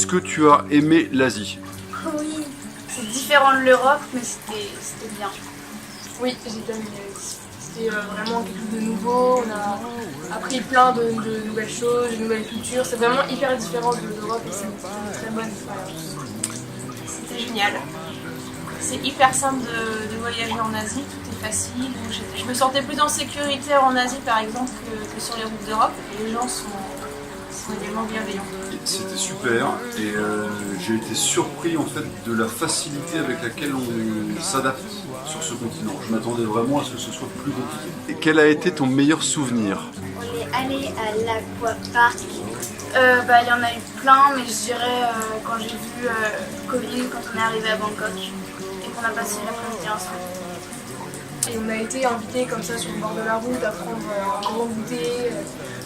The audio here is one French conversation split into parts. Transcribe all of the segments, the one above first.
Est-ce que tu as aimé l'Asie? Oui, c'est différent de l'Europe, mais c'était bien. Oui, j'ai bien aimé l'Asie. C'était vraiment quelque chose de nouveau, on a appris plein de nouvelles choses, de nouvelles cultures. C'est vraiment hyper différent de l'Europe et c'est une très bonne expérience. C'était génial. C'est hyper simple de voyager en Asie, tout est facile. Je me sentais plus en sécurité en Asie par exemple que sur les routes d'Europe. Et les gens sont également bienveillants. C'était super et j'ai été surpris en fait de la facilité avec laquelle on s'adapte sur ce continent. Je m'attendais vraiment à ce que ce soit plus compliqué. Et quel a été ton meilleur souvenir? On est allé à l'aquapark. Il y en a eu plein, mais je dirais quand j'ai vu Colline quand on est arrivé à Bangkok et qu'on a passé l'après-midi ensemble. Et on a été invités comme ça sur le bord de la route à prendre un grand goûter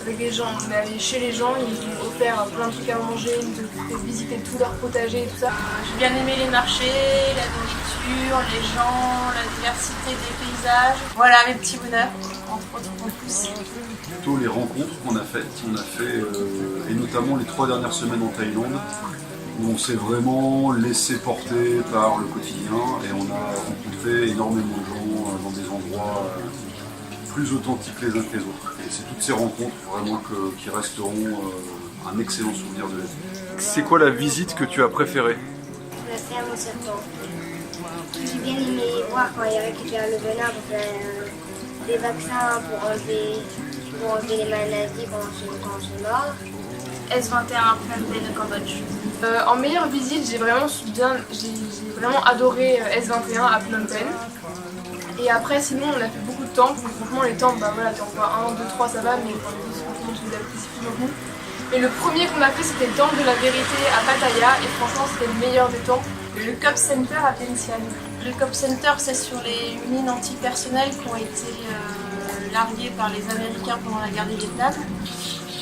avec les gens. On est allé chez les gens, ils nous ont offert plein de trucs à manger, ils nous ont fait visiter tout leur potager et tout ça. J'ai bien aimé les marchés, la nourriture, les gens, la diversité des paysages. Voilà mes petits bonheurs, entre autres en plus. Plutôt les rencontres qu'on a faites. On a fait, et notamment les 3 dernières semaines en Thaïlande, où on s'est vraiment laissé porter par le quotidien et on a rencontré énormément de gens dans des endroits plus authentiques les uns que les autres. Et c'est toutes ces rencontres vraiment qui resteront un excellent souvenir de la vie. C'est quoi la visite que tu as préférée? La ferme au serpent. J'ai bien aimé voir quand ils récupèrent le venin pour faire des vaccins pour enlever les maladies quand on se mord. S21 Phnom Penh au Cambodge. En meilleure visite, j'ai vraiment adoré S21 à Phnom Penh. Et après, sinon, on a fait beaucoup de temples. Franchement, les temples, t'en vois 1, 2, 3, ça va, mais franchement, je les apprécie plus beaucoup. Et le premier qu'on a fait, c'était le temple de la vérité à Pattaya, et franchement, c'était le meilleur des temples. Le Cop Center à Vientiane. Le Cop Center, c'est sur les mines antipersonnelles qui ont été larguées par les Américains pendant la guerre du Vietnam.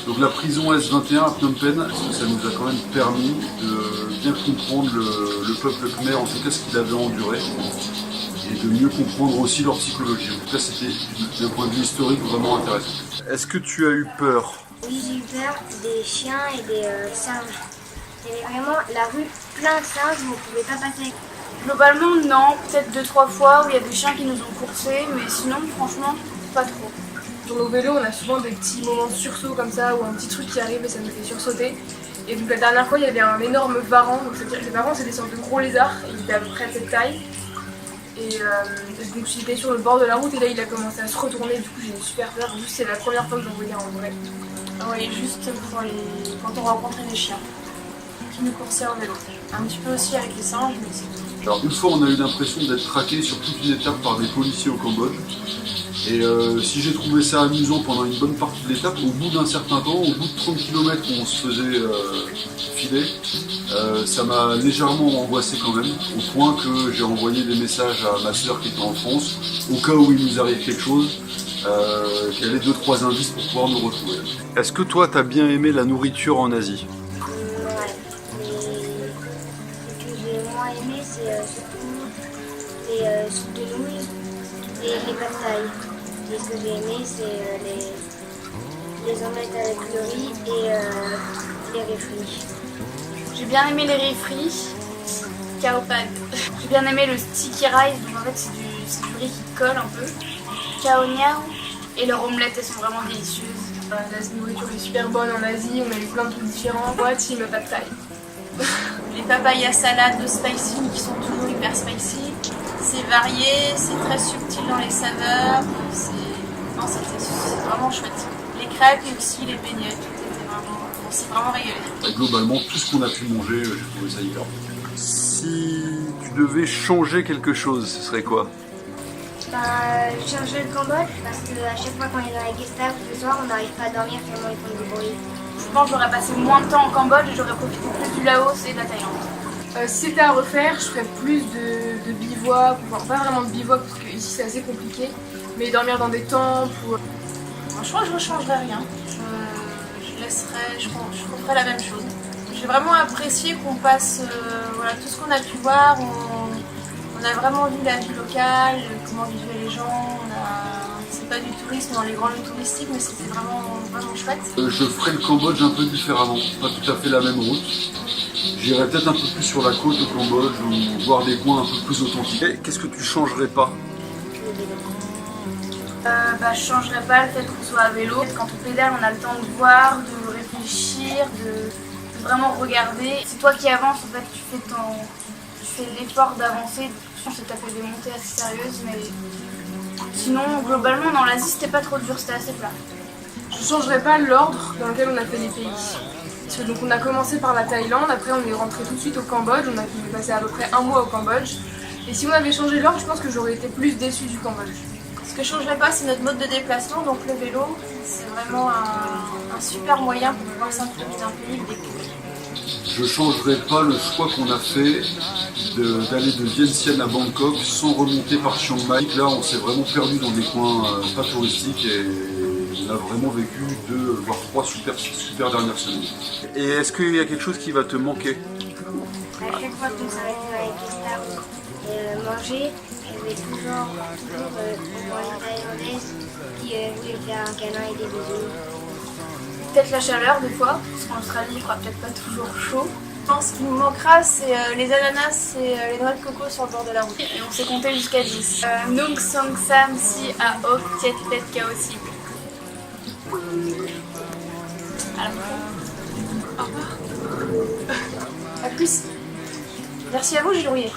Donc la prison S21 à Phnom Penh, ça nous a quand même permis de bien comprendre le peuple khmer, en tout cas ce qu'il avait enduré, et de mieux comprendre aussi leur psychologie. En tout cas, c'était d'un point de vue historique vraiment intéressant. Est-ce que tu as eu peur? Oui, j'ai eu peur des chiens et des singes. Il y avait vraiment la rue plein de singes, mais on ne pouvait pas passer. Globalement, non, peut-être 2-3 fois où il y a des chiens qui nous ont coursés, mais sinon, franchement, pas trop. Sur nos vélos, on a souvent des petits moments de sursaut comme ça, ou un petit truc qui arrive et ça nous fait sursauter. Et donc la dernière fois, il y avait un énorme varan. Donc c'est-à-dire que les varans, c'est des sortes de gros lézards, et il était à peu près de cette taille. Et donc j'étais sur le bord de la route et là il a commencé à se retourner, du coup j'ai eu super peur, juste c'est la première fois que j'en voyais en vrai. Oui, juste quand on rencontrait des chiens qui nous coursaient en vélo. Un petit peu aussi avec les singes, mais c'est tout. Alors une fois on a eu l'impression d'être traqué sur toute une étape par des policiers au Cambodge. Et si j'ai trouvé ça amusant pendant une bonne partie de l'étape, au bout d'un certain temps, au bout de 30 km où on se faisait filer, ça m'a légèrement angoissé quand même, au point que j'ai envoyé des messages à ma soeur qui était en France, au cas où il nous arrive quelque chose, qu'elle ait 2-3 indices pour pouvoir nous retrouver. Est-ce que toi, t'as bien aimé la nourriture en Asie? Ouais, mais ce que j'ai moins aimé, c'est surtout les soupes de nouilles et les pad thaï. Et ce que j'ai aimé, c'est les omelettes avec le riz et les riz frits. J'ai bien aimé les riz frits, khao pad. J'ai bien aimé le sticky rice, donc en fait c'est du riz qui colle un peu. Khao niao. Et leurs omelettes, elles sont vraiment délicieuses. La nourriture est super bonne en Asie, on a eu plein de trucs différents. Moi, team pad thaï. Les papayas salades de spicy qui sont toujours hyper spicy. C'est varié, c'est très subtil dans les saveurs. C'est vraiment chouette. Les crêpes et aussi les beignets, on s'est vraiment régalé. Et globalement, tout ce qu'on a pu manger, j'ai trouvé ça hyper bon. Si tu devais changer quelque chose, ce serait quoi? Changer le Cambodge parce qu'à chaque fois qu'on est dans la guest house le soir, on n'arrive pas à dormir tellement ils font du bruit. Je pense que j'aurais passé moins de temps au Cambodge et j'aurais profité plus du Laos et de la Thaïlande. Si c'était à refaire, je ferais plus de bivouac, enfin pas vraiment de bivouac parce que ici c'est assez compliqué, mais dormir dans des temples ou... Je crois que je ne changerais rien. Je referais la même chose. J'ai vraiment apprécié qu'on passe tout ce qu'on a pu voir. On a vraiment vu la vie locale, comment vivaient les gens. C'est pas du tourisme dans les grands lieux touristiques, mais c'était vraiment chouette. Je ferai le Cambodge un peu différemment, pas tout à fait la même route. J'irai peut-être un peu plus sur la côte au Cambodge ou voir des coins un peu plus authentiques. Qu'est-ce que tu changerais pas? Le vélo. Je changerais pas le fait qu'on soit à vélo. Quand on pédale, on a le temps de voir, de réfléchir, de vraiment regarder. C'est toi qui avances, en fait, tu fais l'effort d'avancer. On s'est tapé des montées assez sérieuses, mais sinon, globalement, dans l'Asie, c'était pas trop dur, c'était assez plat. Je changerais pas l'ordre dans lequel on a fait les pays. Parce que donc on a commencé par la Thaïlande, après on est rentré tout de suite au Cambodge, on a passé à peu près un mois au Cambodge. Et si on avait changé l'ordre, je pense que j'aurais été plus déçue du Cambodge. Ce que je changerais pas, c'est notre mode de déplacement, donc le vélo. C'est vraiment un super moyen pour pouvoir s'imprégner d'un pays, le découvrir. Je changerai pas le choix qu'on a fait d'aller de Vientiane à Bangkok sans remonter par Chiang Mai. Là, on s'est vraiment perdu dans des coins pas touristiques et on a vraiment vécu 2 voire 3 super dernières semaines. Et est-ce qu'il y a quelque chose qui va te manquer? À chaque fois qu'on s'arrêtait avec les stars manger, il y avait toujours une thaïlandaise qui voulait faire un câlin et des bisous. Peut-être la chaleur des fois, parce qu'en Australie il fera peut-être pas toujours chaud. Je pense qu'il nous manquera, c'est les ananas et les noix de coco sur le bord de la route. Et on s'est compté jusqu'à 10. Nung Song Sam Si A Ok Tiet Pet Kaosi. À la prochaine. Au revoir. À plus. Merci à vous, Gilles Rouillet.